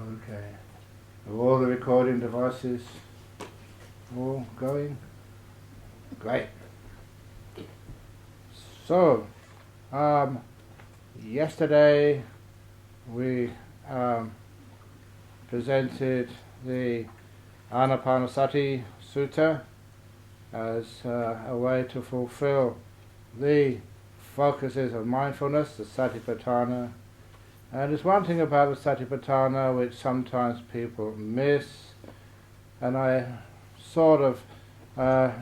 Okay. Are all the recording devices all going? Great. So, yesterday we presented the Anapanasati Sutta as a way to fulfill the focuses of mindfulness, the Satipatthana. And there's one thing about the Satipatthana which sometimes people miss, and I sort of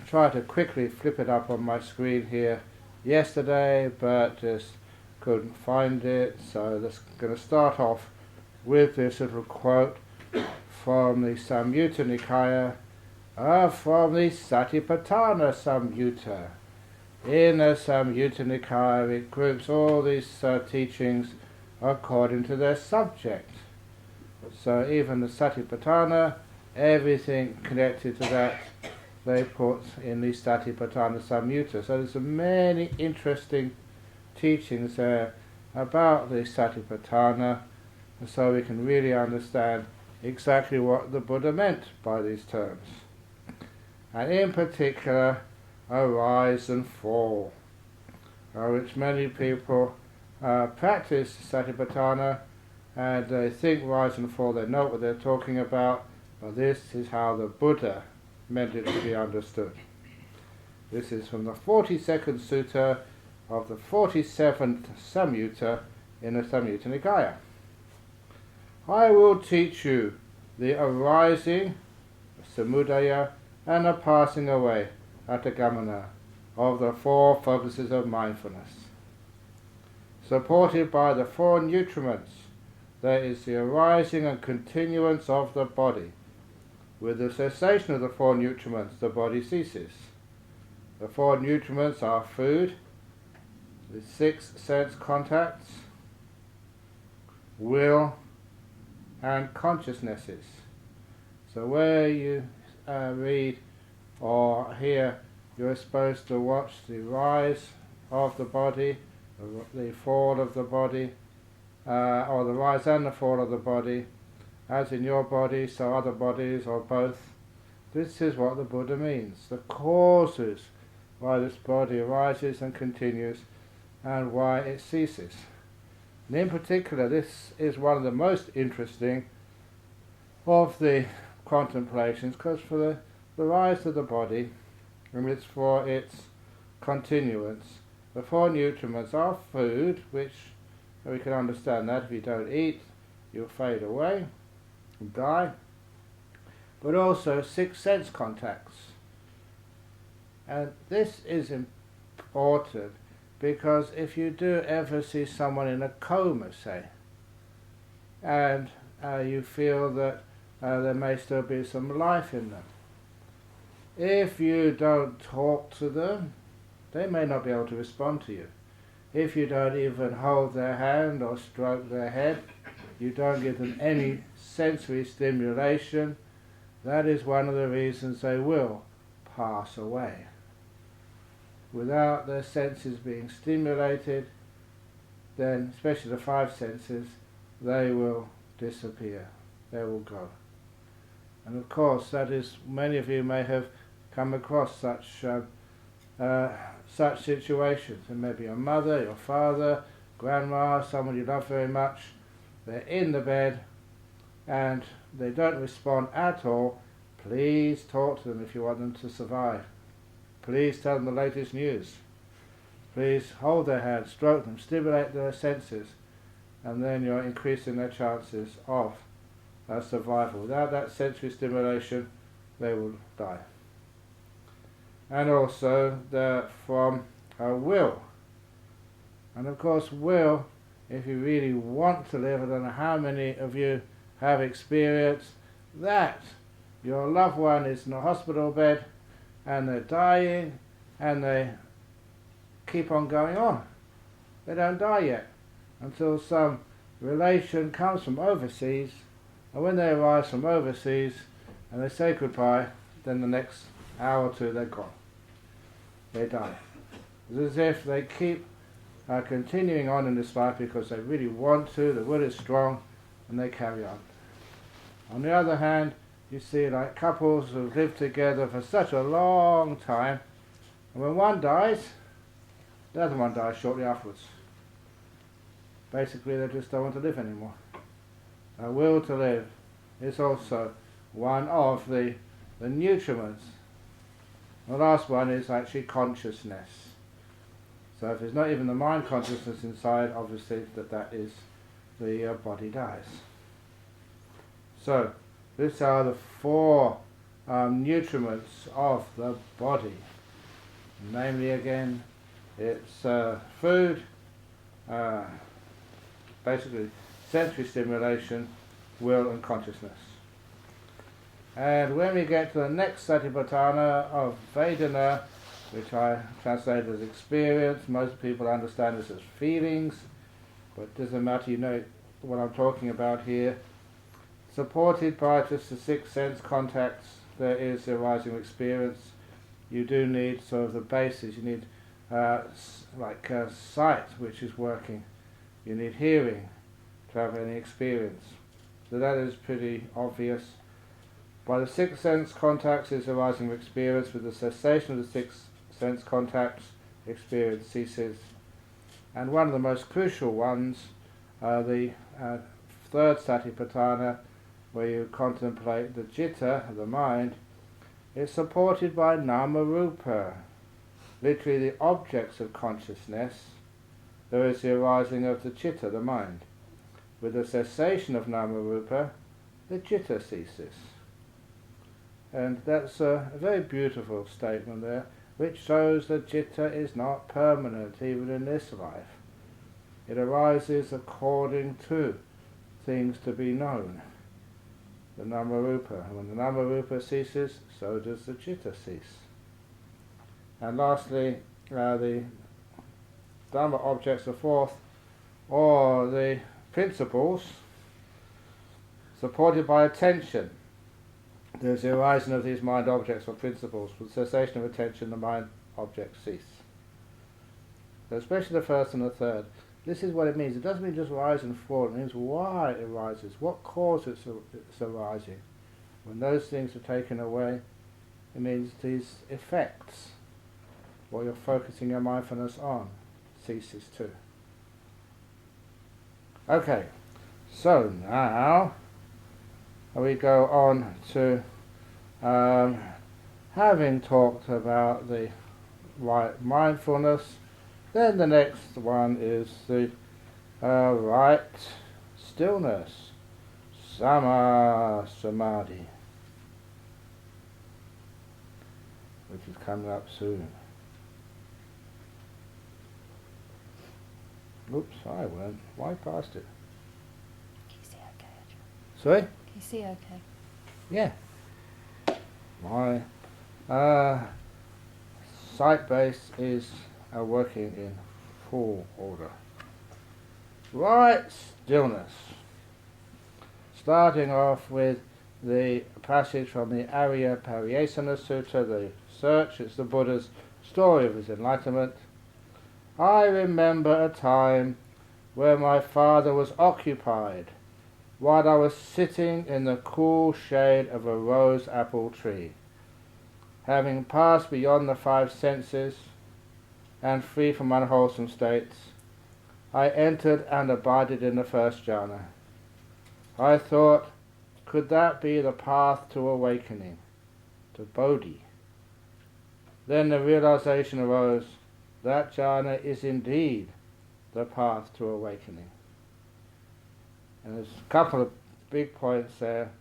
tried to quickly flip it up on my screen here yesterday, but just couldn't find it, so that's going to start off with this little quote from the Samyutta Nikaya, from the Satipatthana Samyutta. In the Samyutta Nikaya it groups all these teachings according to their subject. So even the Satipatthana, everything connected to that, they put in the Satipatthana Samyutta. So there's many interesting teachings there about the Satipatthana, so we can really understand exactly what the Buddha meant by these terms. And in particular, arise and fall, which many people practice Satipatthana, and they think rise and fall, they know what they're talking about, but this is how the Buddha meant it to be understood. This is from the 42nd Sutta of the 47th Samyutta in the Samyutta Nikaya. I will teach you the arising, samudaya, and the passing away, atagamana, of the four focuses of mindfulness. Supported by the four nutriments, there is the arising and continuance of the body. With the cessation of the four nutriments, the body ceases. The four nutriments are food, the six sense contacts, will, and consciousnesses. So where you read or hear, you're supposed to watch the rise of the body, the fall of the body, or the rise and the fall of the body, as in your body, so other bodies, or both. This is what the Buddha means, the causes why this body arises and continues, and why it ceases. And in particular, this is one of the most interesting of the contemplations, because for the rise of the body, and it's for its continuance, the four nutriments are food, which we can understand that if you don't eat, you'll fade away and die, but also six sense contacts. And this is important because if you do ever see someone in a coma, say, and you feel that there may still be some life in them, if you don't talk to them, they may not be able to respond to you. If you don't even hold their hand or stroke their head, you don't give them any sensory stimulation, that is one of the reasons they will pass away. Without their senses being stimulated, then, especially the five senses, they will disappear, they will go. And of course, that is, many of you may have come across such situations. And maybe your mother, your father, grandma, someone you love very much, they're in the bed and they don't respond at all. Please talk to them if you want them to survive. Please tell them the latest news. Please hold their hand, stroke them, stimulate their senses, and then you're increasing their chances of survival. Without that sensory stimulation, they will die. And also from will. And of course will, if you really want to live, I don't know how many of you have experienced that your loved one is in a hospital bed and they're dying and they keep on going on. They don't die yet until some relation comes from overseas, and when they arrive from overseas and they say goodbye, then the next hour or two they're gone. They die. It's as if they keep continuing on in this life because they really want to, the will is strong, and they carry on. On the other hand, you see like couples who live together for such a long time, and when one dies, the other one dies shortly afterwards. Basically, they just don't want to live anymore. A will to live is also one of the nutriments. The last one is actually consciousness. So if there's not even the mind consciousness inside, obviously that is the body dies. So these are the four nutriments of the body. Namely, again, it's food, basically sensory stimulation, will and consciousness. And when we get to the next satipatthana of Vedana, which I translate as experience, most people understand this as feelings, but it doesn't matter, you know what I'm talking about here. Supported by just the six sense contacts, there is the arising experience. You do need sort of the basis. You need sight, which is working. You need hearing to have any experience. So that is pretty obvious. By the six sense contacts is arising experience. With the cessation of the six sense contacts, experience ceases. And one of the most crucial ones, the third satipatthana, where you contemplate the citta, the mind, is supported by nama-rupa, literally the objects of consciousness. There is the arising of the citta, the mind. With the cessation of nama-rupa, the citta ceases. And that's a very beautiful statement there, which shows that citta is not permanent even in this life. It arises according to things to be known. The nama-rupa. When the nama-rupa ceases, so does the citta cease. And lastly, the dhamma objects, the fourth, or the principles, supported by attention. There's the arising of these mind objects or principles. With cessation of attention, the mind objects cease. So especially the first and the third. This is what it means. It doesn't mean just rise and fall. It means why it arises, what causes its arising. When those things are taken away, it means these effects, what you're focusing your mindfulness on, ceases too. Okay, so now we go on to having talked about the right mindfulness. Then the next one is the right stillness, sama samadhi, which is coming up soon. Oops, I went right past it. Can you see okay, Ajahn? Sorry? Can you see okay? Yeah. My sight base is working in full order. Right stillness. Starting off with the passage from the Arya Pariyesana Sutta, the search, it's the Buddha's story of his enlightenment. I remember a time where my father was occupied while I was sitting in the cool shade of a rose apple tree. Having passed beyond the five senses and free from unwholesome states, I entered and abided in the first jhana. I thought, could that be the path to awakening, to bodhi? Then the realization arose, that jhana is indeed the path to awakening. And there's a couple of big points there.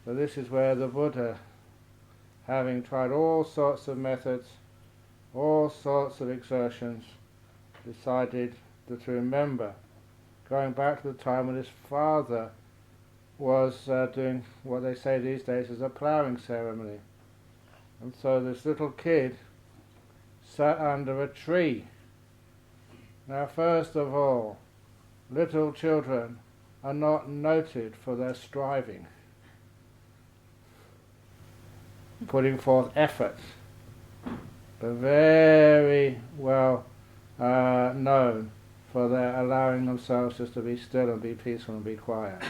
So this is where the Buddha, having tried all sorts of methods, all sorts of exertions, decided to remember, going back to the time when his father was doing what they say these days is a ploughing ceremony. And so this little kid sat under a tree. Now first of all, little children are not noted for their striving, putting forth effort, but very well known for their allowing themselves just to be still and be peaceful and be quiet.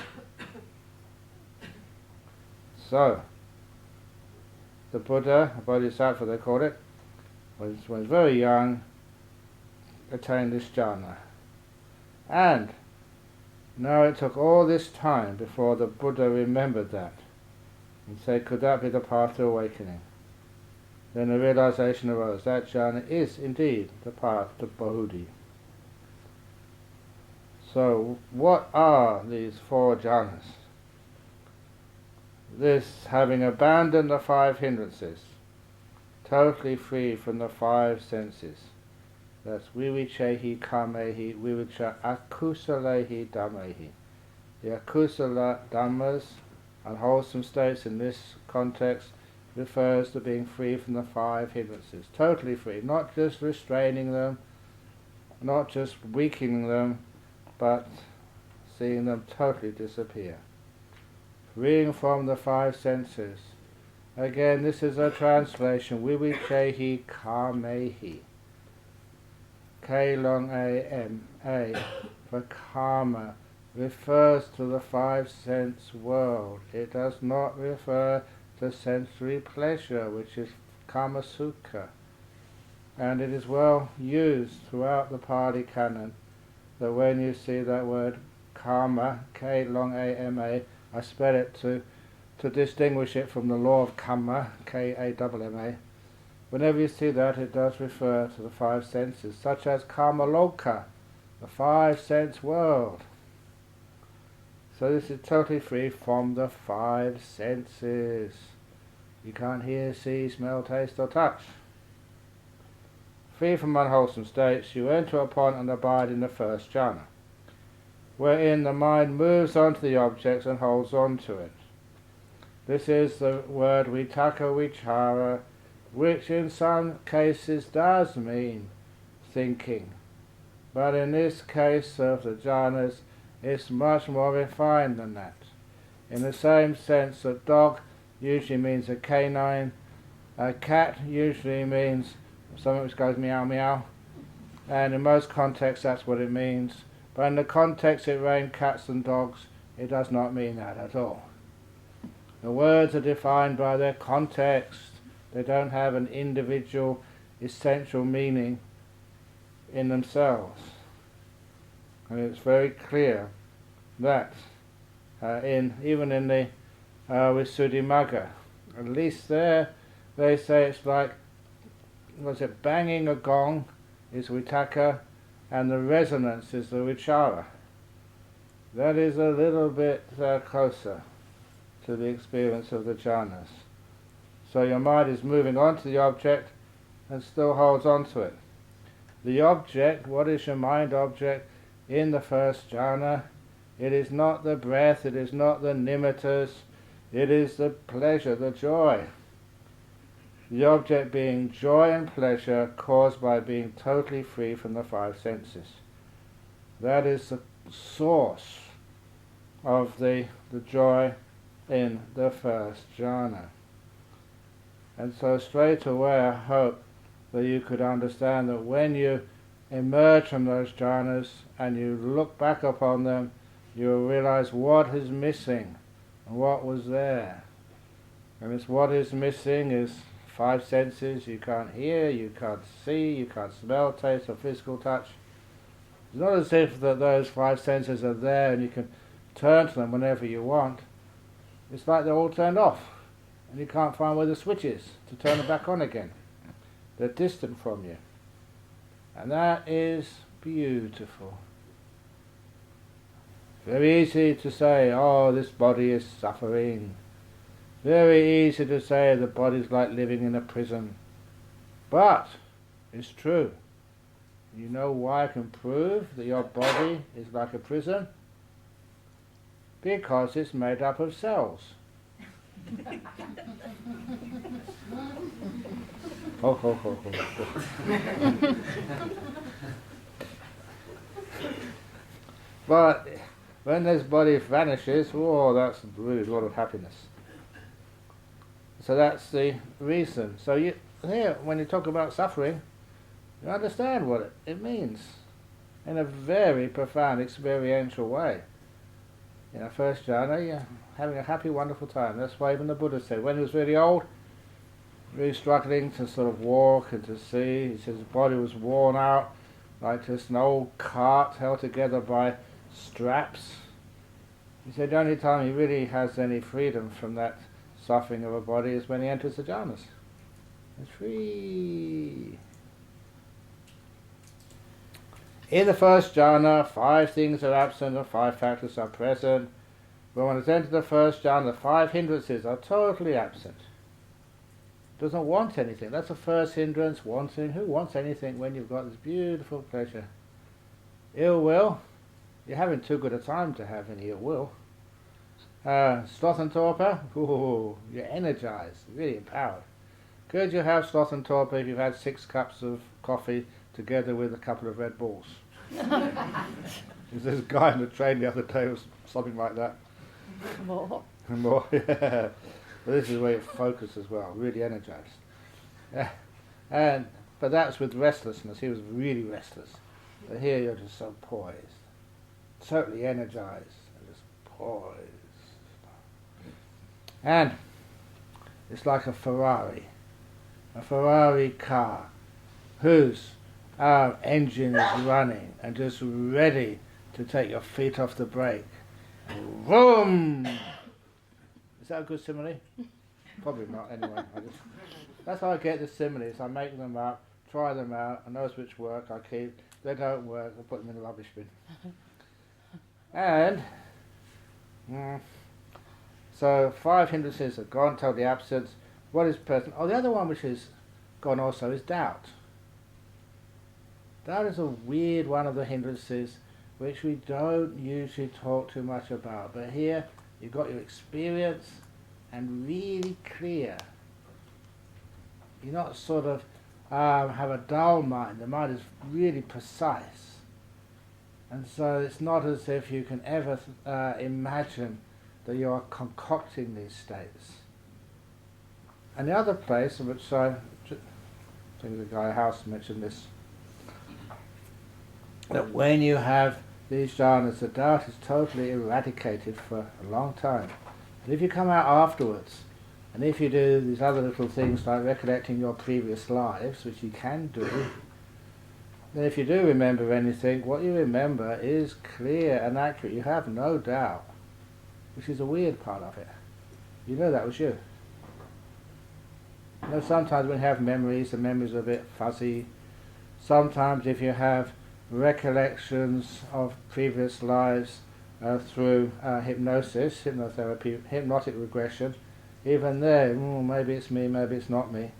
So, the Buddha, Bodhisattva they called it, when he was very young, attained this jhana. And now it took all this time before the Buddha remembered that and said, could that be the path to awakening? Then the realization arose, that jhana is indeed the path to Bodhi. So what are these 4 jhanas? This, having abandoned the 5 hindrances, totally free from the 5 senses. That's vivichehi kamehi, vivicha akusalehi dhammehi. The akusala dhammas, unwholesome states in this context, refers to being free from the 5 hindrances. Totally free, not just restraining them, not just weakening them, but seeing them totally disappear. Freeing from the 5 senses. Again, this is a translation. Vivichehi kamehi. K long A M A for karma refers to the 5 sense world. It does not refer to sensory pleasure, which is kama sukha. And it is well used throughout the Pali Canon that when you see that word karma, K long A M A, I spell it to distinguish it from the law of karma, K-A-M-M-A. Whenever you see that, it does refer to the 5 senses, such as karma loka, the 5 sense world. So this is totally free from the 5 senses. You can't hear, see, smell, taste or touch. Free from unwholesome states, you enter upon and abide in the first jhana, wherein the mind moves onto the objects and holds on to it. This is the word vitaka vichara, which in some cases does mean thinking, but in this case of the jhanas, it's much more refined than that. In the same sense that dog usually means a canine, a cat usually means something which goes meow meow, and in most contexts that's what it means. But in the context it rained cats and dogs, it does not mean that at all. The words are defined by their context. They don't have an individual, essential meaning in themselves. And it's very clear that even in the Visuddhimagga, at least there they say it's like, banging a gong is vitaka, and the resonance is the vichara. That is a little bit closer to the experience of the jhanas. So your mind is moving on to the object and still holds on to it. The object, what is your mind object in the first jhana? It is not the breath, it is not the nimittas, it is the pleasure, the joy. The object being joy and pleasure caused by being totally free from the 5 senses. That is the source of the joy in the first jhana. And so straight away I hope that you could understand that when you emerge from those jhanas and you look back upon them, you will realize what is missing and what was there. And it's what is missing is 5 senses. You can't hear, you can't see, you can't smell, taste or physical touch. It's not as if that those 5 senses are there and you can turn to them whenever you want. It's like they're all turned off and you can't find where the switch is to turn it back on again. They're distant from you. And that is beautiful. Very easy to say, oh, this body is suffering. Very easy to say the body's like living in a prison. But it's true. You know why I can prove that your body is like a prison? Because it's made up of cells. Ho, ho, ho, ho, ho. But when this body vanishes, oh, that's really a lot of happiness. So that's the reason. So here, when you talk about suffering, you understand what it means in a very profound experiential way. in the first jhana, you're having a happy, wonderful time. That's why even the Buddha said, when he was really old, really struggling to sort of walk and to see, he says his body was worn out, like just an old cart held together by straps. He said the only time he really has any freedom from that suffering of a body is when he enters the jhanas. It's free. In the first jhana, 5 things are absent and 5 factors are present. When one has entered the first jhana, the 5 hindrances are totally absent. Doesn't want anything. That's the first hindrance, wanting. Who wants anything when you've got this beautiful pleasure? Ill will. You're having too good a time to have any ill will. Sloth and torpor. Ooh, you're energized, really empowered. Could you have sloth and torpor if you've had 6 cups of coffee together with a couple of Red Bulls? There's this guy on the train the other day was something like that. More. More, yeah. But this is where you focus as well, really energized. Yeah. But that's with restlessness. He was really restless. But here you're just so poised, totally energized, and just poised. And it's like a Ferrari car, whose engine is running and just ready to take your feet off the brake. Vroom! Is that a good simile? Probably not, anyway. That's how I get the similes. I make them up, try them out, I know which work, I keep. If they don't work, I put them in the rubbish bin. And so 5 hindrances are gone, totally absent. What is present? Oh, the other one which is gone also is doubt. Doubt is a weird one of the hindrances which we don't usually talk too much about. But here you've got your experience and really clear. You're not sort of have a dull mind. The mind is really precise. And so it's not as if you can ever imagine that you are concocting these states. And the other place in which I think the guy House mentioned this, that when you have these jhanas, the doubt is totally eradicated for a long time. And if you come out afterwards, and if you do these other little things like recollecting your previous lives, which you can do, then if you do remember anything, what you remember is clear and accurate. You have no doubt, which is a weird part of it. You know that was you. You know, sometimes when you have memories, the memories are a bit fuzzy. Sometimes if you have recollections of previous lives through hypnosis, hypnotherapy, hypnotic regression, even there, maybe it's me, maybe it's not me.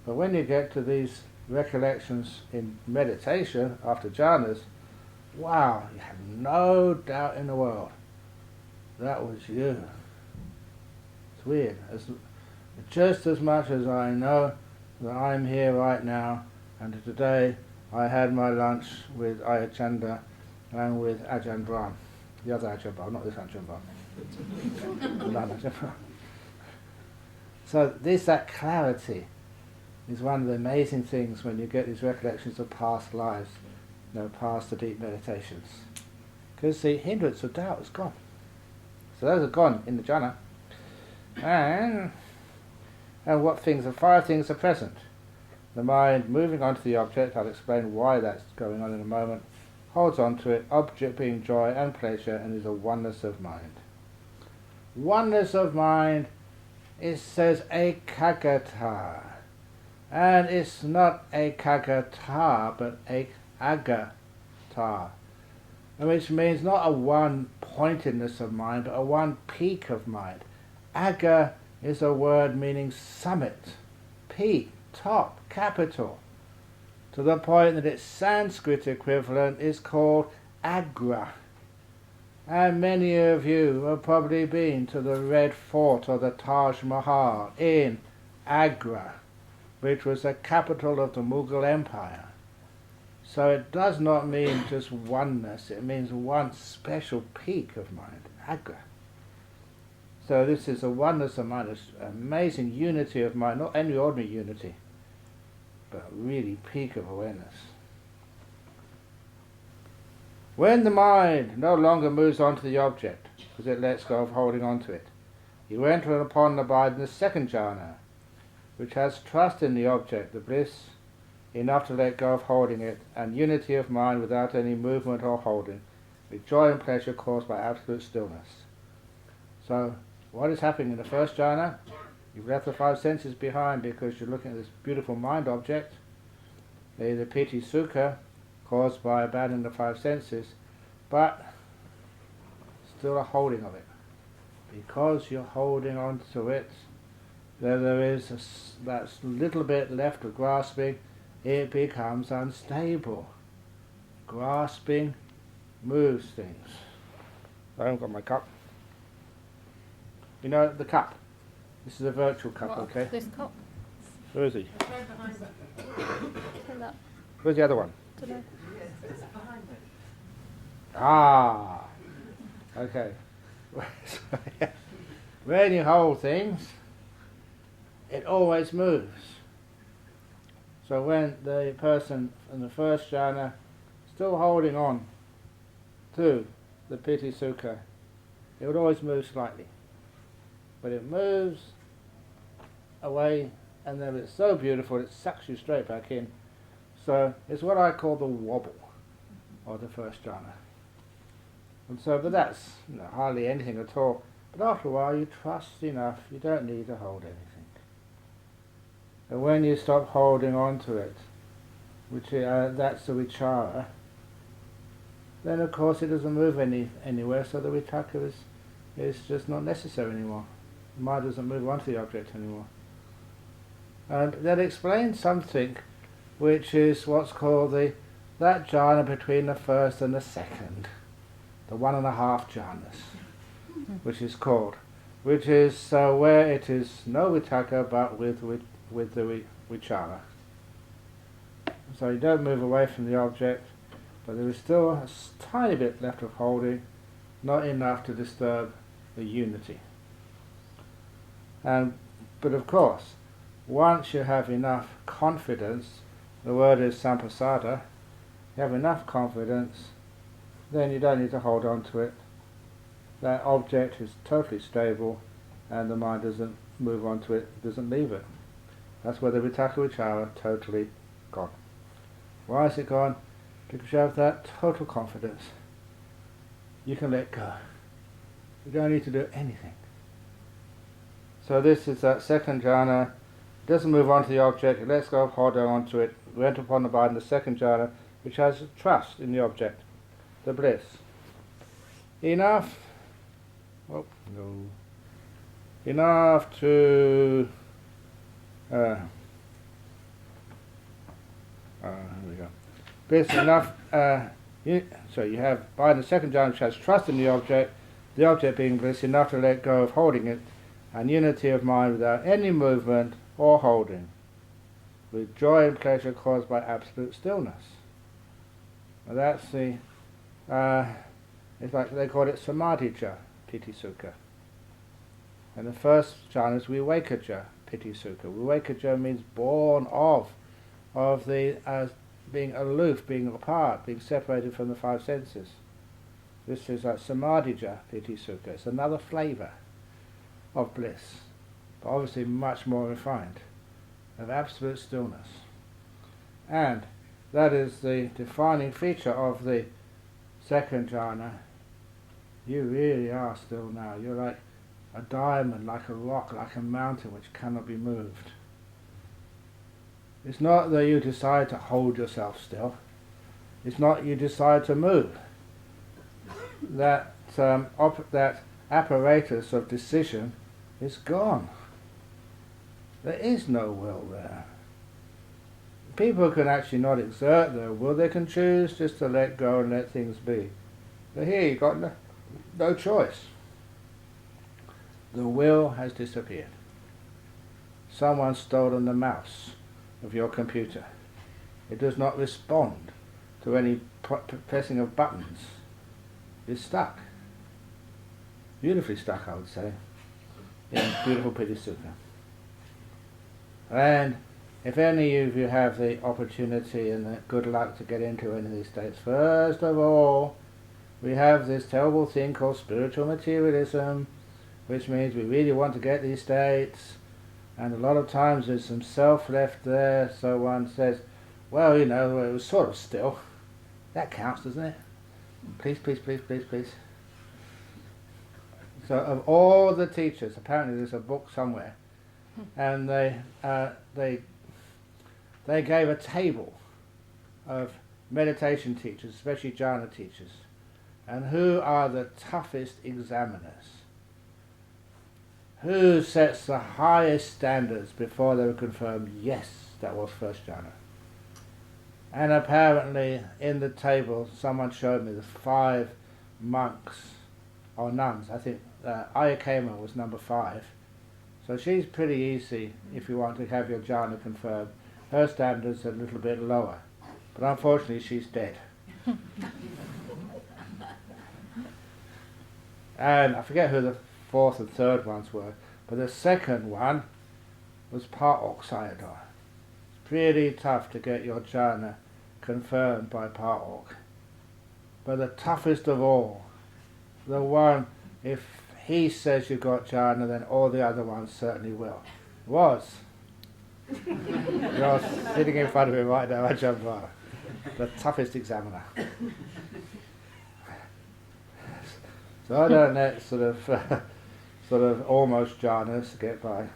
But when you get to these recollections in meditation after jhanas, wow, you have no doubt in the world. That was you. It's weird. Just as much as I know that I'm here right now, and today I had my lunch with Ayachanda and with Ajahn Brahm. The other Ajahn Brahm, not this Ajahn Brahm. Another Ajahn Brahm. So that clarity is one of the amazing things when you get these recollections of past lives, past the deep meditations. Because the hindrance of doubt is gone. So those are gone in the jhana. And what things are 5 things are present. The mind moving onto the object, I'll explain why that's going on in a moment, holds on to it, object being joy and pleasure, and is a oneness of mind. Oneness of mind, it says ekagata. And it's not ekagata, but ekagata. Which means not a one-pointedness of mind, but a one peak of mind. Aga is a word meaning summit, peak, top, capital, to the point that its Sanskrit equivalent is called Agra. And many of you have probably been to the Red Fort or the Taj Mahal in Agra, which was the capital of the Mughal Empire. So it does not mean just oneness, it means one special peak of mind, Agra. So this is a oneness of mind, an amazing unity of mind, not any ordinary unity, but really peak of awareness. When the mind no longer moves on to the object, because it lets go of holding on to it. You enter upon and abide in the second jhana, which has trust in the object, the bliss, enough to let go of holding it, and unity of mind without any movement or holding, with joy and pleasure caused by absolute stillness. So, what is happening in the first jhana? You've left the five senses behind because you're looking at this beautiful mind object, the Pity Suka, caused by abandoning the five senses, but still a holding of it. Because you're holding on to it, there is that little bit left of grasping, it becomes unstable. Grasping moves things. I haven't got my cup. You know the cup? This is a virtual cup, What, okay? this cup? Where is he? Turn that. Where's the other one? Dunno. Ah, okay. When you hold things, it always moves. So when the person in the first jhana still holding on to the Pity Suka, it would always move slightly. But it moves away, and then it's so beautiful it sucks you straight back in. So it's what I call the wobble of the first jhana. And so, but that's hardly anything at all. But after a while you trust enough, you don't need to hold anything. And when you stop holding on to it, which that's the vichara, then of course it doesn't move anywhere, so the vitaka is just not necessary anymore. The mind doesn't move onto the object anymore. And that explains something which is what's called that jhana between the first and the second, the 1.5 jhanas, which is called, which is where it is no vitaka but with the vichara. So you don't move away from the object, but there is still a tiny bit left of holding, not enough to disturb the unity. But of course, once you have enough confidence, the word is sampasada, you have enough confidence, then you don't need to hold on to it. That object is totally stable and the mind doesn't move on to it, doesn't leave it. That's where the vitaka vichara totally gone. Why is it gone? Because you have that total confidence. You can let go. You don't need to do anything. So this is that second jhana. It doesn't move on to the object, it lets go of holding on to it. We enter upon the abide in the second jhana, which has trust in the object, the bliss. Enough to here we go. Bliss enough so you have abide in the second jhana, which has trust in the object being bliss, enough to let go of holding it, and unity of mind without any movement or holding, with joy and pleasure caused by absolute stillness. Now that's the it's like they call it samadhija, Pity Suka. And the first jhana is vivekaja, Pity Suka. Vivekaja means born of the being aloof, being apart, being separated from the five senses. This is like samadhija, Pity Suka. It's another flavour of bliss, but obviously much more refined, of absolute stillness. And that is the defining feature of the second jhana. You really are still now. You're like a diamond, like a rock, like a mountain which cannot be moved. It's not that you decide to hold yourself still. It's not you decide to move. That apparatus of decision is gone. There is no will there. People can actually not exert their will. They can choose just to let go and let things be. But here you've got no choice. The will has disappeared. Someone's stolen the mouse of your computer. It does not respond to any pressing of buttons. It's stuck. Beautifully stuck, I would say, in beautiful Pity Suka. And if any of you have the opportunity and the good luck to get into any of these states, first of all, we have this terrible thing called spiritual materialism, which means we really want to get these states, and a lot of times there's some self left there, so one says, well, you know, it was sort of still. That counts, doesn't it? Please, please, please, please, please. So of all the teachers, apparently there's a book somewhere, and they gave a table of meditation teachers, especially jhana teachers, and who are the toughest examiners. Who sets the highest standards before they were confirmed, yes, that was first jhana. And apparently in the table someone showed me the 5 monks, or nuns, I think Ayakema was number 5. So she's pretty easy if you want to have your jhana confirmed. Her standards are a little bit lower, but unfortunately she's dead. And I forget who the 4th and 3rd ones were, but the second one was Parok Sayadaw. It's pretty tough to get your jhana confirmed by Parok. But the toughest of all, the one, if he says you got jhana, then all the other ones certainly will, was. You're sitting in front of him right now, Ajahn, the toughest examiner. So I don't let sort of almost jhanas get by.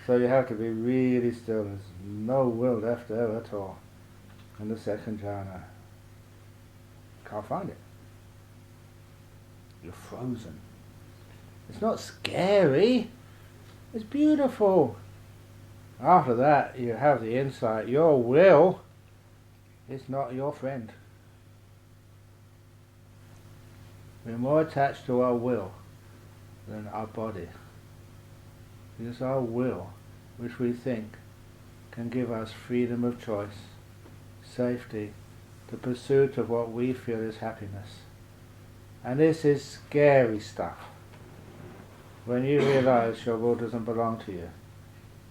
So you have to be really still. There's no will left there at all. And the second jhana, can't find it. You're frozen. It's not scary. It's beautiful. After that, you have the insight. Your will is not your friend. We're more attached to our will than our body. It is our will which we think can give us freedom of choice, safety, the pursuit of what we feel is happiness. And this is scary stuff. When you realize your will doesn't belong to you,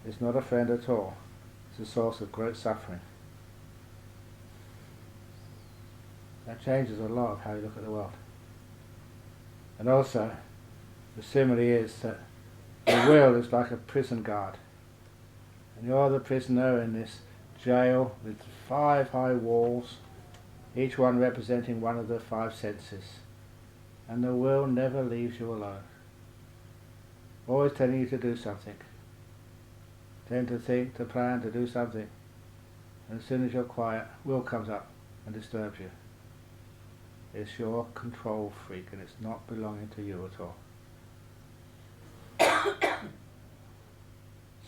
it's not a friend at all. It's a source of great suffering. That changes a lot of how you look at the world. And also, the simile is that the will is like a prison guard. And you're the prisoner in this jail with 5 high walls, each one representing one of the 5 senses. And the will never leaves you alone. Always telling you to do something. Tend to think, to plan, to do something. And as soon as you're quiet, will comes up and disturbs you. It's your control freak, and it's not belonging to you at all.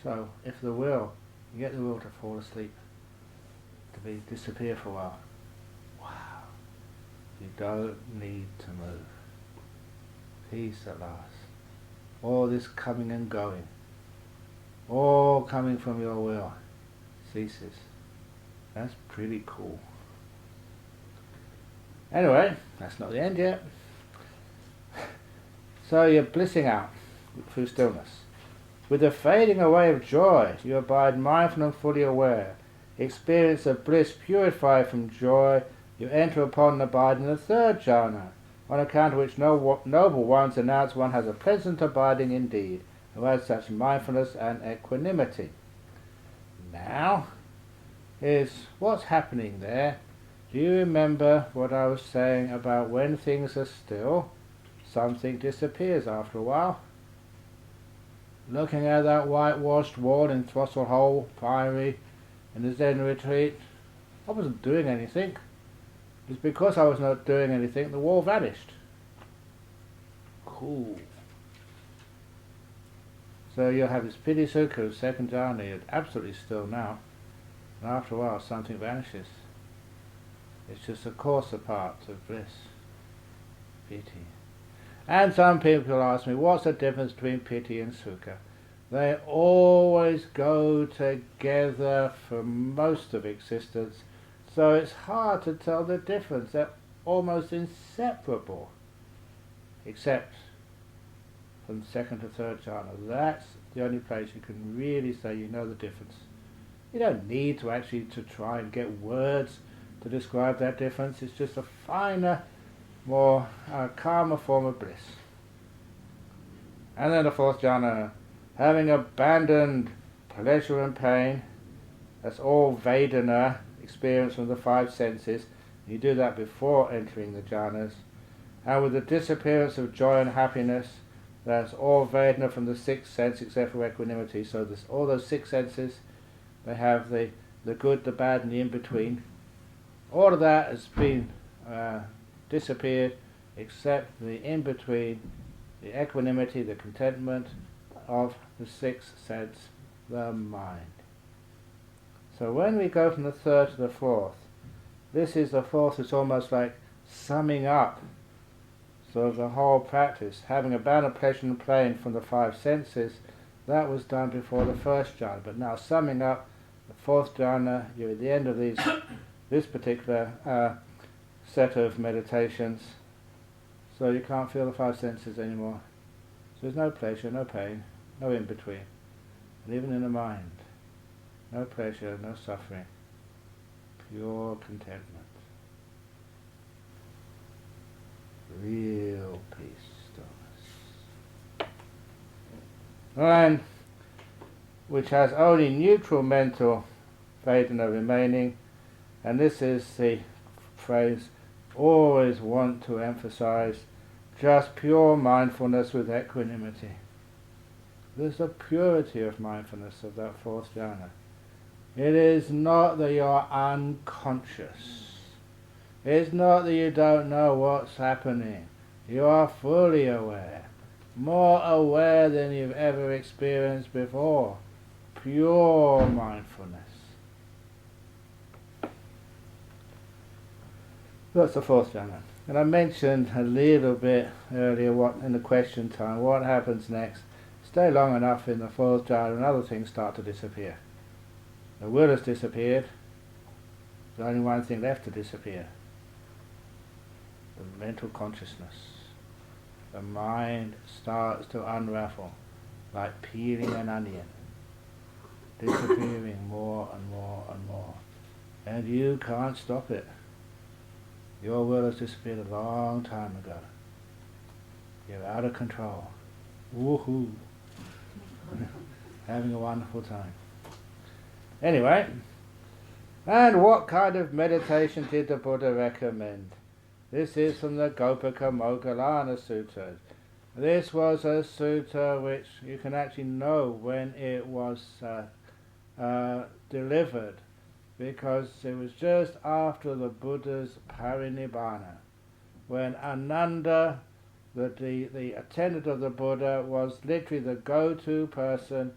So, if the will, you get the will to fall asleep, to disappear for a while. Wow. You don't need to move. Peace at last. All this coming and going, all coming from your will, ceases. That's pretty cool. Anyway, that's not the end yet. So you're blissing out through stillness. With the fading away of joy, you abide mindful and fully aware. Experience of bliss purified from joy, you enter upon and abide in the 3rd jhana, on account of which noble ones announce one has a pleasant abiding indeed, who has such mindfulness and equanimity. Now, is what's happening there. Do you remember what I was saying about when things are still, something disappears after a while? Looking at that whitewashed wall in Throstle Hole, Priory, in the Zen retreat, I wasn't doing anything. It's because I was not doing anything, the wall vanished. Cool. So you'll have this Pity Suka, 2nd jhana, you're absolutely still now, and after a while something vanishes. It's just a coarser part of bliss, pity. And some people ask me, what's the difference between pity and sukha? They always go together for most of existence, so it's hard to tell the difference. They're almost inseparable, except from 2nd to 3rd jhana. That's the only place you can really say you know the difference. You don't need to try and get words to describe that difference. It's just a finer more calmer form of bliss. And then the fourth jhana, having abandoned pleasure and pain, that's all Vedana, experience from the five senses. You do that before entering the jhanas. And with the disappearance of joy and happiness, that's all Vedana from the sixth sense except for equanimity. So all those six senses, they have the good, the bad and the in-between. All of that has been disappeared except the in-between, the equanimity, the contentment of the sixth sense, the mind. So when we go from the third to the fourth, this is the fourth, it's almost like summing up sort of the whole practice. Having abandoned pleasure and pain from the five senses, that was done before the first jhana. But now summing up the fourth jhana, you're at the end of this particular set of meditations, so you can't feel the five senses anymore. So there's no pleasure, no pain, no in-between. And even in the mind, no pleasure, no suffering, pure contentment. Real peace, stillness. And which has only neutral mental Vedana remaining, and this is the phrase always want to emphasize, just pure mindfulness with equanimity. There's a purity of mindfulness of that fourth jhana. It is not that you're unconscious. It's not that you don't know what's happening. You are fully aware, more aware than you've ever experienced before. Pure mindfulness. That's the fourth jhana. And I mentioned a little bit earlier what in the question time, what happens next. Stay long enough in the fourth jhana and other things start to disappear. The will has disappeared. There's only one thing left to disappear. The mental consciousness. The mind starts to unravel like peeling an onion, disappearing more and more and more. And you can't stop it. Your will has disappeared a long time ago. You're out of control. Woohoo! Having a wonderful time. Anyway, and what kind of meditation did the Buddha recommend? This is from the Gopika Moggallana Sutta. This was a sutta which you can actually know when it was delivered, because it was just after the Buddha's parinibbana, when Ananda, the attendant of the Buddha, was literally the go-to person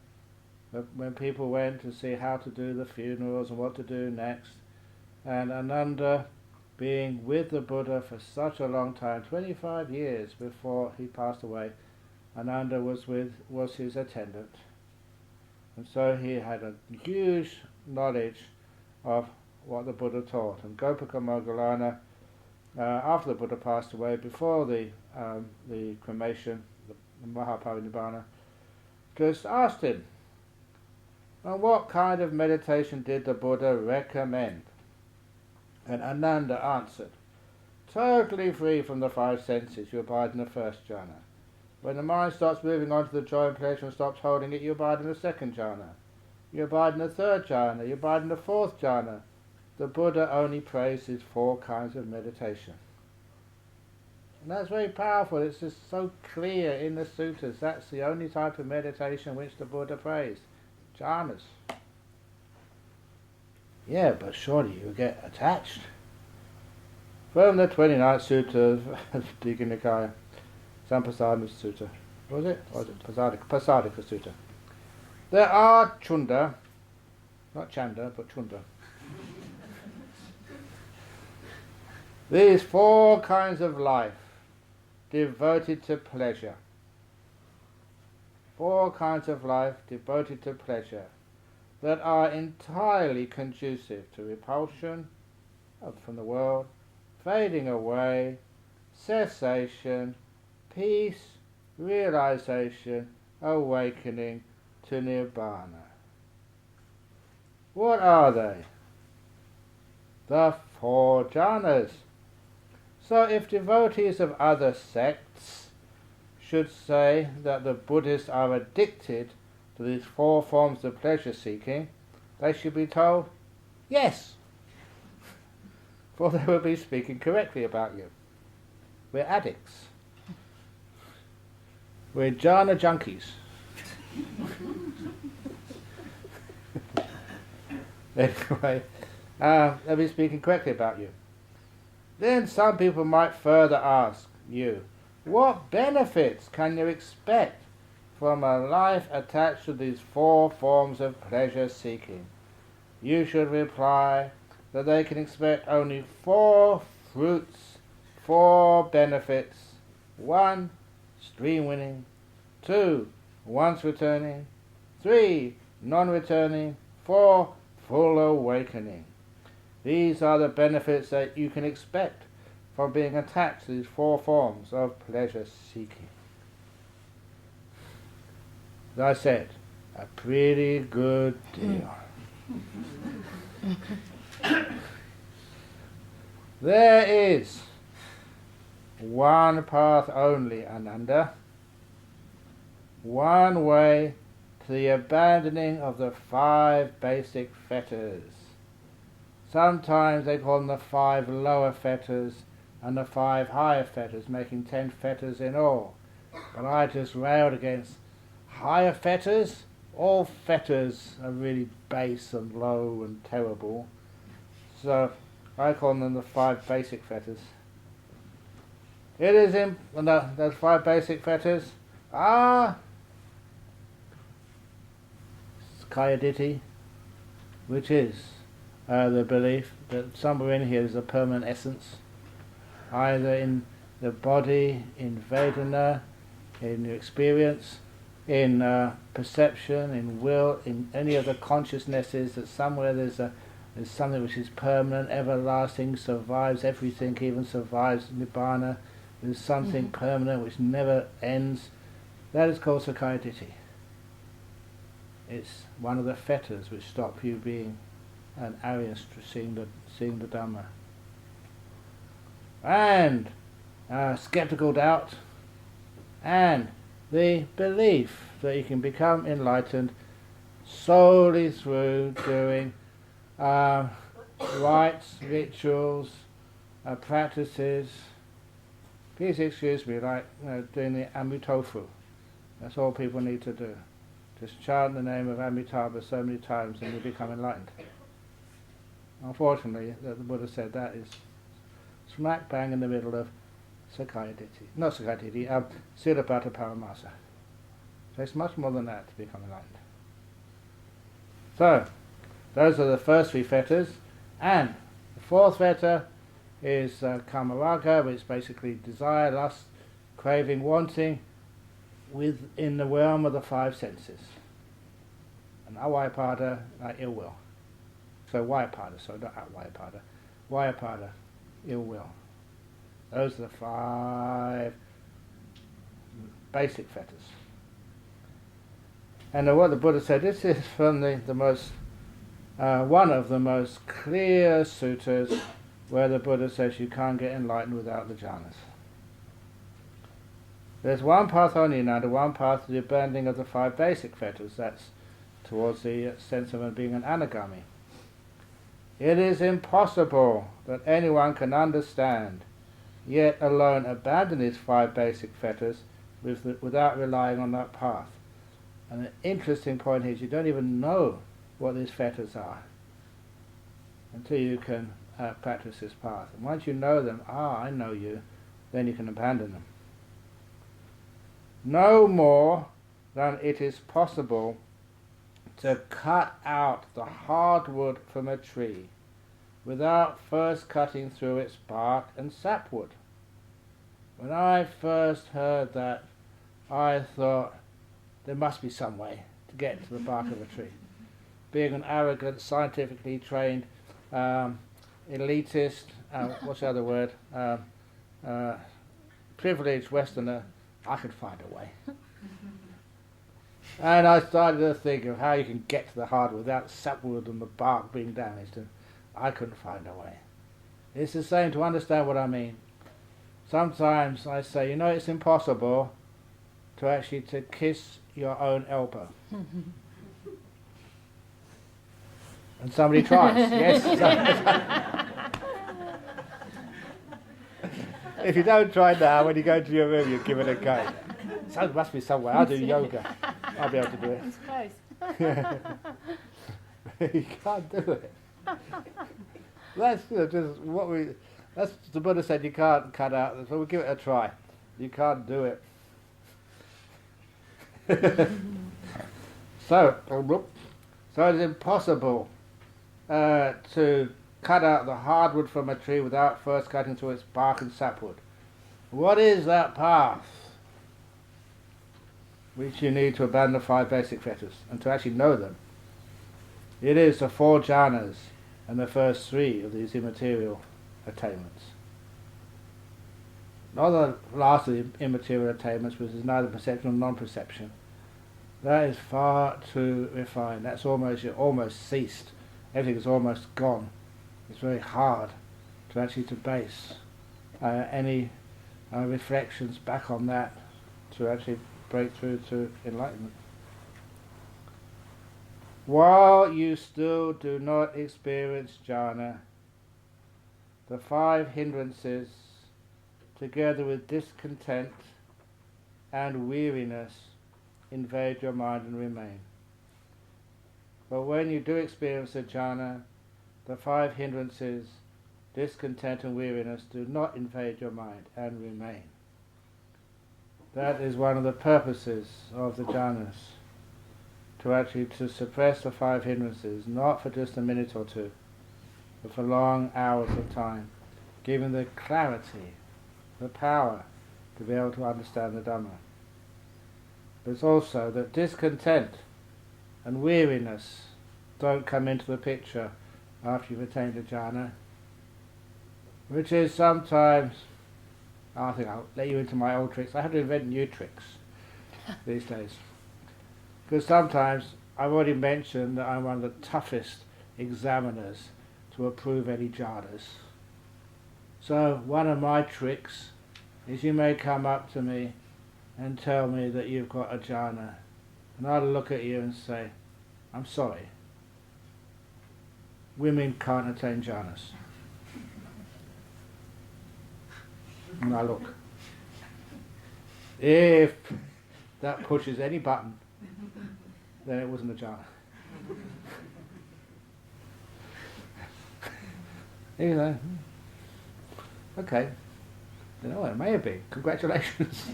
when people went to see how to do the funerals and what to do next. And Ananda, being with the Buddha for such a long time, 25 years before he passed away, Ananda was his attendant. And so he had a huge knowledge of what the Buddha taught. And Gopika Moggallana, after the Buddha passed away, before the cremation, the Mahaparinibbana, just asked him, and what kind of meditation did the Buddha recommend? And Ananda answered, totally free from the five senses, you abide in the first jhana. When the mind starts moving on to the joy and pleasure and stops holding it, you abide in the second jhana. You abide in the third jhana, you abide in the fourth jhana. The Buddha only praises four kinds of meditation. And that's very powerful, it's just so clear in the suttas. That's the only type of meditation which the Buddha praised. Jhanas. Yeah, but surely you get attached. From the 29th Sutta of Digha Nikaya, Sampasadana Sutta. What was it? Or was it Pasadika Sutta? There are Chunda, not Chanda, but Chunda. These four kinds of life devoted to pleasure. Four kinds of life devoted to pleasure that are entirely conducive to repulsion from the world, fading away, cessation, peace, realization, awakening to Nibbana. What are they? The four jhanas. So if devotees of other sects should say that the Buddhists are addicted to these four forms of pleasure seeking, they should be told, yes, for they will be speaking correctly about you. We're addicts. We're jhana junkies. Anyway, they'll be speaking correctly about you. Then some people might further ask you, what benefits can you expect from a life attached to these four forms of pleasure seeking? You should reply that they can expect only four fruits, four benefits. 1, stream winning. 2, once returning. 3, non-returning. 4, full awakening. These are the benefits that you can expect from being attached to these four forms of pleasure seeking. As I said, a pretty good deal. There is one path only, Ananda, one way to the abandoning of the 5 basic fetters. Sometimes they call them the 5 lower fetters and the 5 higher fetters, making 10 fetters in all. But I just railed against higher fetters. All fetters are really base and low and terrible. So I call them the 5 basic fetters. It is in those 5 basic fetters are Kayaditi, which is the belief that somewhere in here is a permanent essence, either in the body, in Vedana, in your experience, in perception, in will, in any of the consciousnesses, that somewhere there's something which is permanent, everlasting, survives everything, even survives Nibbana. There's something permanent which never ends. That is called Sakayaditi. It's one of the fetters which stop you being an Aryan, seeing the Dhamma. And skeptical doubt, and the belief that you can become enlightened solely through doing rites, rituals, practices. Please excuse me, like doing the Amitofu. That's all people need to do. Just chant the name of Amitabha so many times and you become enlightened. Unfortunately, the Buddha said that is smack bang in the middle of Sakayaditi. Not Sakayaditi, Siddhapata Paramasa. So it's much more than that to become enlightened. So, those are the first 3 fetters. And the 4th fetter is Kamaraga, which is basically desire, lust, craving, wanting, within the realm of the 5 senses. And Avyapada, ill will. So Vyapada, so not Avyapada. Vyapada, ill will. Those are the 5 basic fetters. And what the Buddha said, this is from the most, one of the most clear suttas where the Buddha says you can't get enlightened without the jhanas. There's one path only now, one path to the abandoning of the 5 basic fetters, that's towards the sense of being an anagami. It is impossible that anyone can understand, yet alone abandon these 5 basic fetters without relying on that path. And the interesting point here is you don't even know what these fetters are until you can practice this path. And once you know them, I know you, then you can abandon them. No more than it is possible to cut out the hardwood from a tree without first cutting through its bark and sapwood. When I first heard that, I thought there must be some way to get to the bark of a tree. Being an arrogant, scientifically trained, elitist, what's the other word, privileged Westerner, I could find a way. And I started to think of how you can get to the hardwood without sapwood and the bark being damaged, and I couldn't find a way. It's the same to understand what I mean. Sometimes I say, it's impossible to actually to kiss your own elbow. And somebody tries, yes. If you don't try now, when you go to your room, you give it a go. So there must be some way. I'll do yoga. I'll be able to do it. It's close. You can't do it. That's just what we. That's the Buddha said. You can't cut out. So we'll give it a try. You can't do it. So it's impossible to cut out the hardwood from a tree without first cutting through its bark and sapwood. What is that path which you need to abandon the 5 basic fetters and to actually know them? It is the 4 jhanas and the first 3 of these immaterial attainments. Not the last of the immaterial attainments, which is neither perception nor non-perception. That is far too refined. That's almost ceased. Everything is almost gone. It's very hard to actually to base any reflections back on that to actually break through to enlightenment. While you still do not experience jhana, the 5 hindrances, together with discontent and weariness, invade your mind and remain. But when you do experience a jhana, the 5 hindrances, discontent and weariness, do not invade your mind and remain. That is one of the purposes of the jhanas, to actually to suppress the 5 hindrances, not for just a minute or two, but for long hours of time, giving the clarity, the power to be able to understand the Dhamma. But it's also that discontent and weariness don't come into the picture after you've attained a jhana, which is sometimes, I think I'll let you into my old tricks. I have to invent new tricks these days. Because sometimes I've already mentioned that I'm one of the toughest examiners to approve any jhanas. So one of my tricks is you may come up to me and tell me that you've got a jhana, and I'll look at you and say, I'm sorry, women can't attain jhanas. And I look. If that pushes any button, then it wasn't a jhana. You know, okay. It may have been. Congratulations.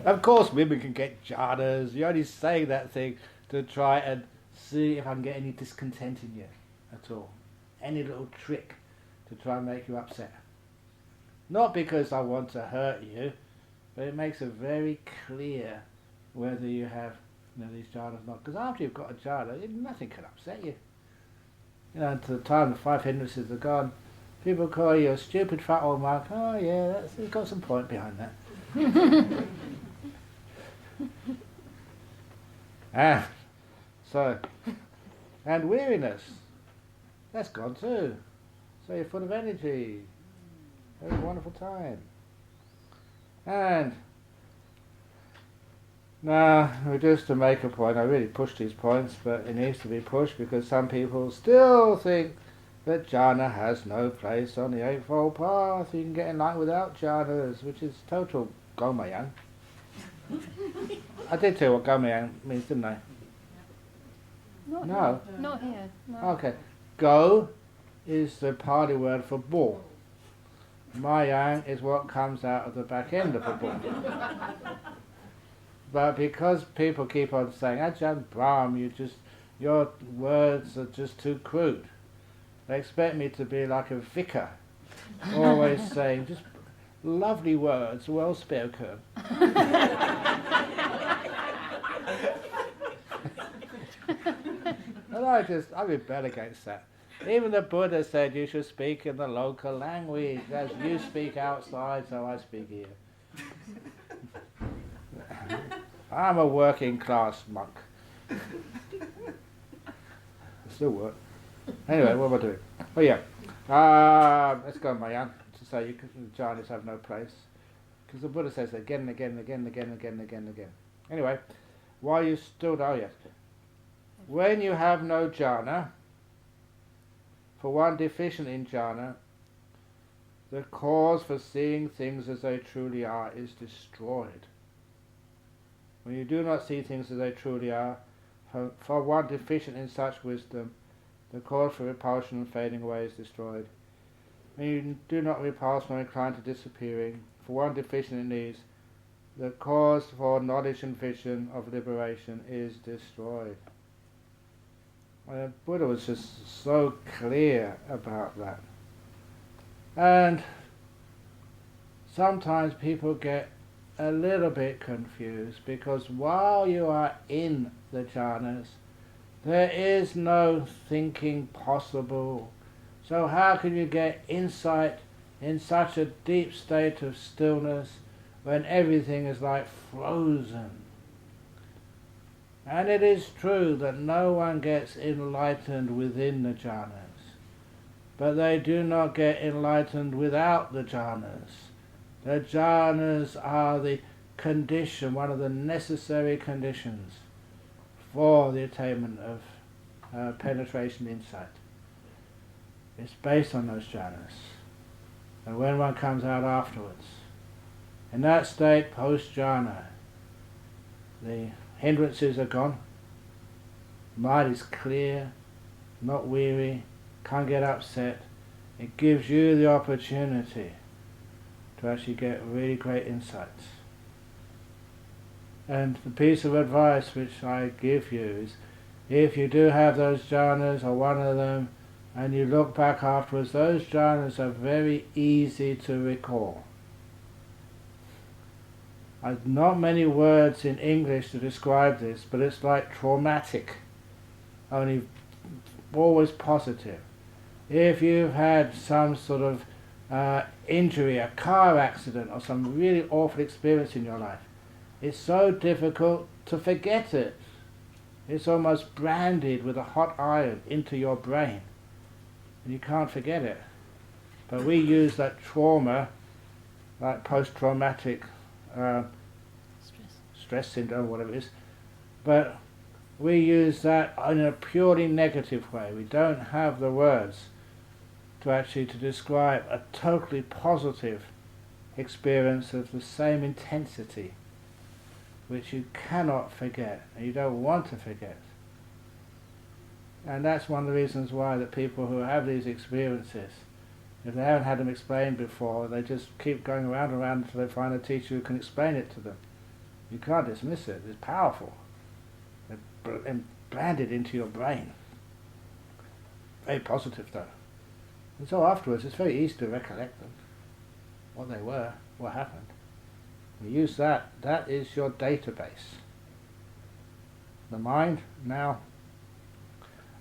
Of course women can get jhanas. You're only saying that thing to try and see if I can get any discontent in you at all. Any little trick to try and make you upset. Not because I want to hurt you, but it makes it very clear whether you have these jhanas or not. Because after you've got a jhana, nothing can upset you. Until the time the 5 hindrances are gone, people call you a stupid fat old monk. Oh yeah, it's got some point behind that. And weariness, that's gone too. So you're full of energy. Very wonderful time. And now, just to make a point, I really pushed these points, but it needs to be pushed because some people still think that jhana has no place on the Eightfold Path. You can get enlightened without jhanas, which is total gomayang. I did tell you what gomayang means, didn't I? Not No. Here. Not here. No. Okay. Go is the Pali word for bull. Mayang is what comes out of the back end of a bull. But because people keep on saying, Ajahn Brahm, your words are just too crude. They expect me to be like a vicar, always saying just lovely words, well spoken. And I rebel against that. Even the Buddha said you should speak in the local language, as you speak outside, so I speak here. I'm a working class monk. I still work. Anyway, what am I doing? Oh yeah, let's go, Mayan. To say jhanas have no place. Because the Buddha says it again and again and again and again and again and again and again. Anyway, why you still know yet? When you have no jhana, for one deficient in jhana, the cause for seeing things as they truly are is destroyed. When you do not see things as they truly are, for one deficient in such wisdom, the cause for repulsion and fading away is destroyed. When you do not repulse nor incline to disappearing, for one deficient in these, the cause for knowledge and vision of liberation is destroyed. The Buddha was just so clear about that. And sometimes people get a little bit confused, because while you are in the jhanas, there is no thinking possible. So how can you get insight in such a deep state of stillness when everything is like frozen? And it is true that no one gets enlightened within the jhanas, but they do not get enlightened without the jhanas. The jhanas are the condition, one of the necessary conditions for the attainment of penetration insight. It's based on those jhanas. And when one comes out afterwards, in that state, post-jhana, the hindrances are gone, mind is clear, not weary, can't get upset. It gives you the opportunity to actually get really great insights. And the piece of advice which I give you is, if you do have those jhanas or one of them, and you look back afterwards, those jhanas are very easy to recall. I've not many words in English to describe this, but it's like traumatic, only always positive. If you've had some sort of injury, a car accident, or some really awful experience in your life, it's so difficult to forget it. It's almost branded with a hot iron into your brain, and you can't forget it. But we use that trauma, like post-traumatic stress syndrome, whatever it is, but we use that in a purely negative way. We don't have the words to describe a totally positive experience of the same intensity, which you cannot forget, and you don't want to forget. And that's one of the reasons why that people who have these experiences, if they haven't had them explained before, they just keep going around and around until they find a teacher who can explain it to them. You can't dismiss it. It's powerful. They're branded into your brain. Very positive though. And so afterwards it's very easy to recollect them, what they were, what happened. You use that. That is your database. The mind now,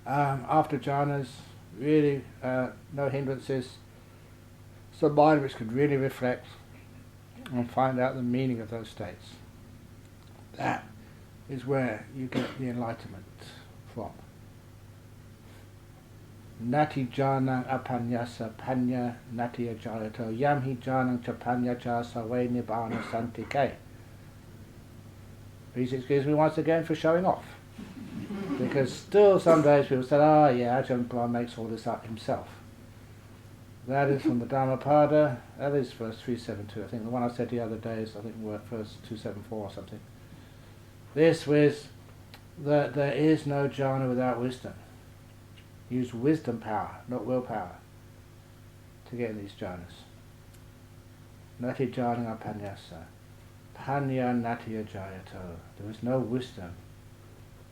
after jhanas, really no hindrances. It's the mind which could really reflect and find out the meaning of those states. That is where you get the enlightenment from. Nati jhanang apanyasa panya nati ajayato yam hi jhanang chapanya jasa ve nibbana santike. Please excuse me once again for showing off. Because still some days people say, Ajahn Brahm makes all this up himself. That is from the Dhammapada, that is verse 372. I think the one I said the other day is, I think, verse 274 or something. This was that there is no jhana without wisdom. Use wisdom power, not willpower, to get in these jhanas. Nati jhana apanyasa, panya natya jayato. There is no wisdom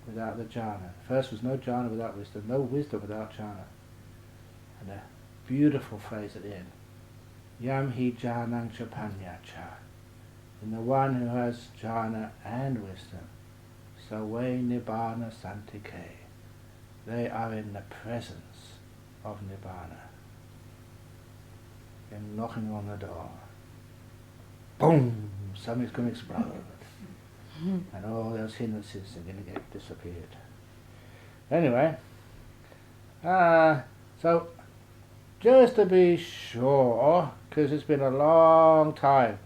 without the jhana. First was no jhana without wisdom, no wisdom without jhana. And a beautiful phrase at the end. Yam hi jhanang chapanya cha. In the one who has jhana and wisdom, sawe nibbana santike. They are in the presence of nibbana. They're knocking on the door. Boom! Something's going to explode. And all those hindrances are going to get disappeared. Anyway, so just to be sure, because it's been a long time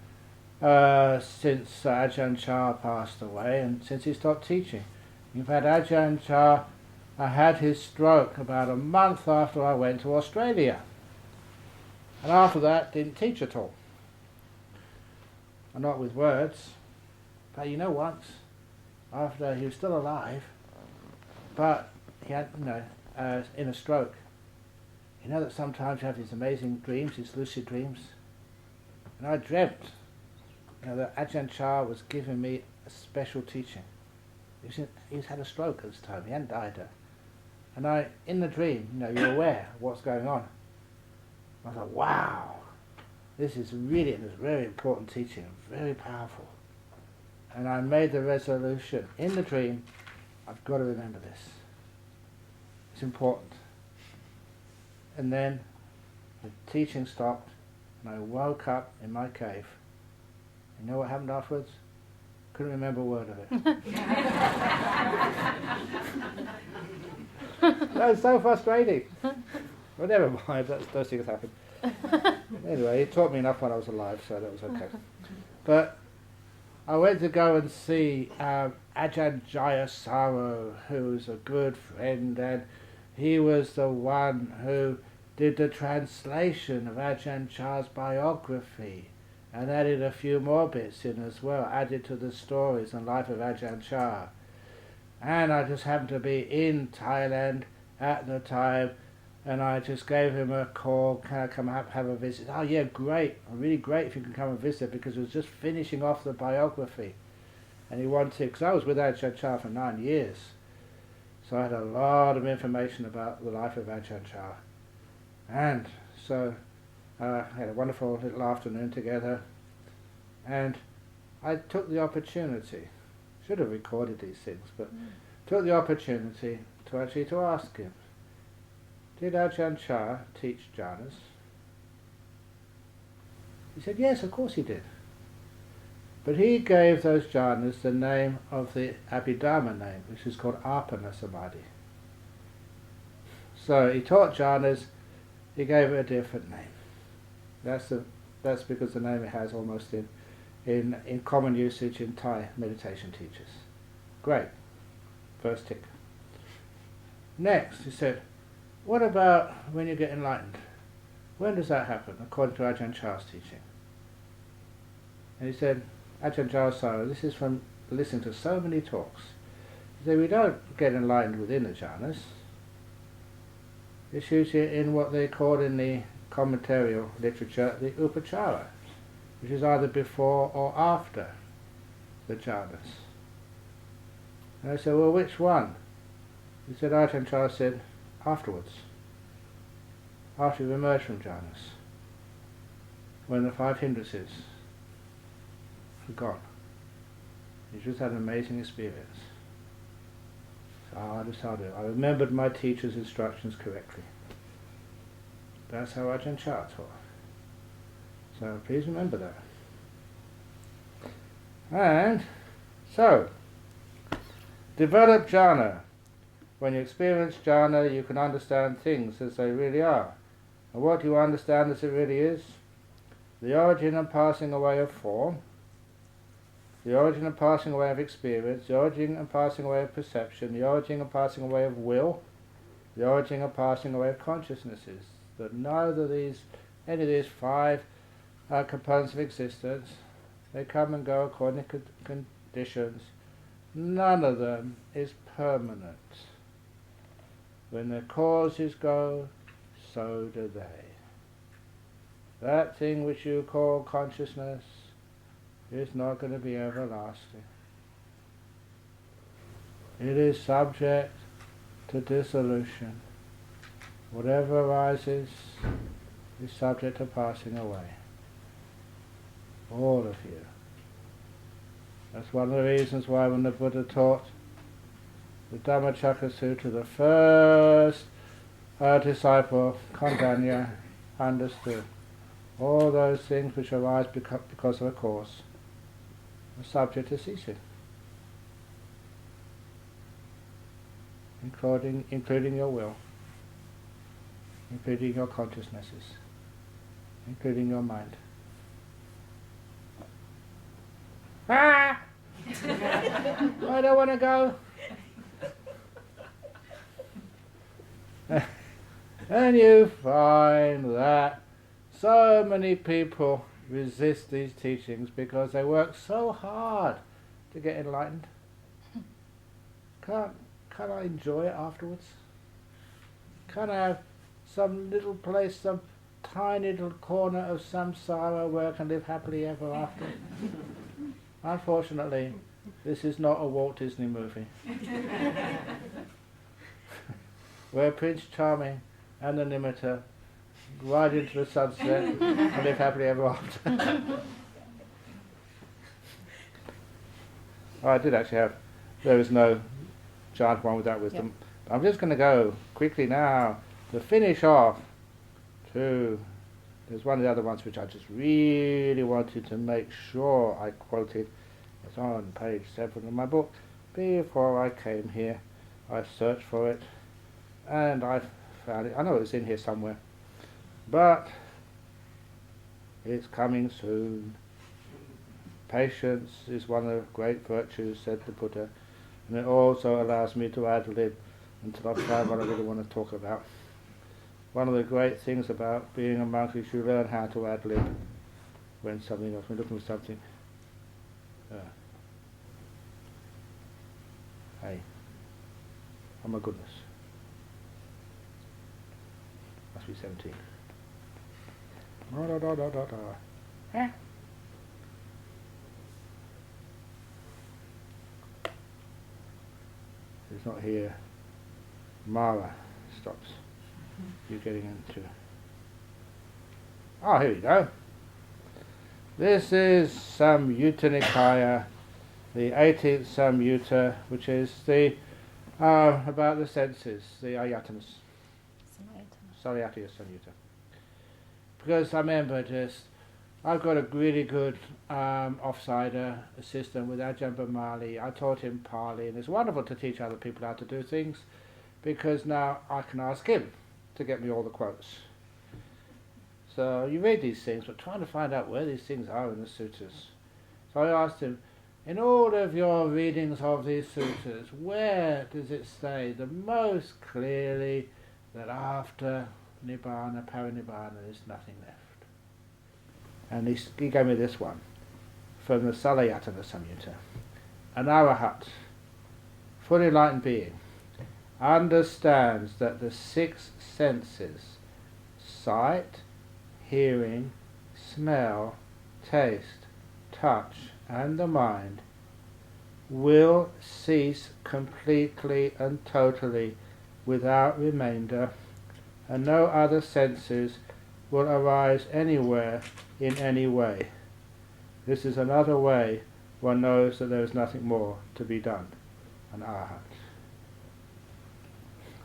since Ajahn Chah passed away and since he stopped teaching. In fact, Ajahn Chah had his stroke about a month after I went to Australia. And after that, didn't teach at all. And not with words. But you know, once, after he was still alive, but he had, in a stroke. You know that sometimes you have these amazing dreams, these lucid dreams? And I dreamt, that Ajahn Chah was giving me a special teaching. He's had a stroke at this time, he hadn't died yet. And in the dream, you're aware of what's going on. I thought, wow, this is very important teaching, very powerful. And I made the resolution in the dream, I've got to remember this. It's important. And then the teaching stopped, and I woke up in my cave. You know what happened afterwards? Couldn't remember a word of it. That was so frustrating. Well, never mind, those things happen. Anyway, he taught me enough when I was alive, so that was okay. But I went to go and see Ajahn Jayasaro, who's a good friend, and he was the one who did the translation of Ajahn Chah's biography and added a few more bits in as well, added to the stories and life of Ajahn Chah. And I just happened to be in Thailand at the time, and I just gave him a call, can I come up, have a visit? Oh yeah, great, really great if you can come and visit, because he was just finishing off the biography. And he wanted, because I was with Ajahn Chah for 9 years, so I had a lot of information about the life of Ajahn Chah. And so had a wonderful little afternoon together, and I took the opportunity, should have recorded these things, but took the opportunity to actually to ask him, did Ajahn Chah teach jhanas? He said, yes, of course he did. But he gave those jhanas the name of the Abhidharma name, which is called Apana Samadhi. So he taught jhanas, he gave it a different name. That's because the name it has almost in common usage in Thai meditation teachers. Great. First tick. Next, he said, what about when you get enlightened? When does that happen, according to Ajahn Chah's teaching? And he said, Ajahn Jayasaro, this is from listening to so many talks. He said, we don't get enlightened within the jhanas. It's usually in what they call in the commentarial literature the upachara, which is either before or after the jhanas. And I said, well, which one? He said, Ajahn Chah said, afterwards, after you emerge from jhanas, when the 5 hindrances are gone. You just had an amazing experience. So I decided, I remembered my teacher's instructions correctly. That's how Ajahn Chah taught. So please remember that. And so, develop jhana. When you experience jhana, you can understand things as they really are. And what do you understand as it really is? The origin and passing away of form, the origin and passing away of experience, the origin and passing away of perception, the origin and passing away of will, the origin and passing away of consciousnesses. That neither of these, any of these 5 components of existence, they come and go according to conditions. None of them is permanent. When their causes go, so do they. That thing which you call consciousness is not going to be everlasting. It is subject to dissolution. Whatever arises is subject to passing away. All of you. That's one of the reasons why when the Buddha taught the Dhammacakka Sutta, the first disciple, Kondanya, understood all those things which arise because of a cause are subject to ceasing, including your will, including your consciousnesses, including your mind. Ah! I don't want to go. And you find that so many people resist these teachings because they work so hard to get enlightened. Can't I enjoy it afterwards? Can't I have some little place, some tiny little corner of samsara where I can live happily ever after? Unfortunately, this is not a Walt Disney movie where Prince Charming and the Nimitta ride into the sunset and live happily ever after. Oh, I did actually have, there is no giant one without wisdom. Yep. I'm just going to go quickly now to finish off to, there's one of the other ones which I just really wanted to make sure I quoted. It's on page 7 of my book. Before I came here, I searched for it and I found it. I know it's in here somewhere, but it's coming soon. Patience is one of the great virtues, said the Buddha, and it also allows me to ad-lib until I find what I really want to talk about. One of the great things about being a monk is you learn how to ad-lib when something else, when looking for something. Hey, oh my goodness. Must be 17. Eh? It's not here. Mara stops you getting into. Oh, here we go. This is Samyutta Nikaya, the 18th Samyutta, which is the about the senses, the ayatanas. Salayatya Samyutta. Because I remember I've got a really good offsider assistant with Ajahn Bamali. I taught him Pali, and it's wonderful to teach other people how to do things, because now I can ask him to get me all the quotes. So you read these things, but trying to find out where these things are in the sutras. So I asked him, in all of your readings of these sutras, where does it say the most clearly that after Nibbana, Parinibbana, there's nothing left? And he gave me this one from the Salayatana Samyutta. An arahat, fully enlightened being, understands that the 6 senses, sight, hearing, smell, taste, touch, and the mind, will cease completely and totally without remainder, and no other senses will arise anywhere in any way. This is another way one knows that there is nothing more to be done, an arahat.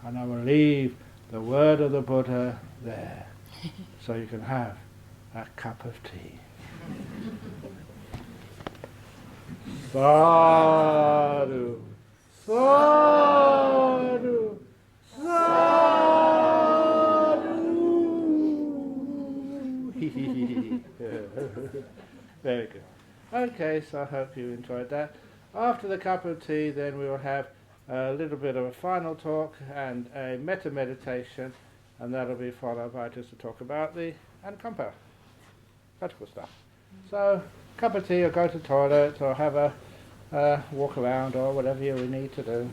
And I will leave the word of the Buddha there, so you can have a cup of tea. Sadhu, sadhu, sadhu. Very good. Okay, so I hope you enjoyed that. After the cup of tea, then we will have a little bit of a final talk and a metta meditation, and that'll be followed by just to talk about the ankampa, practical stuff. So, cup of tea, or go to the toilet, or have a walk around, or whatever you need to do.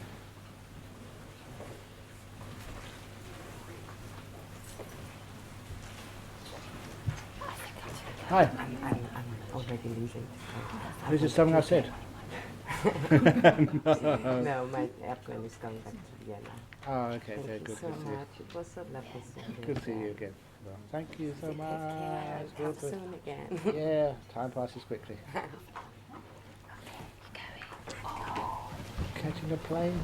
Hi. I'm already leaving. This is something I said. No, my airplane is coming back to Vienna. Oh, okay, very Thank good. you so much. It was so lovely seeing you. Good to see you again. Well, thank you so Take much. care. Good Come to- soon again. Yeah, time passes quickly. Catching a plane.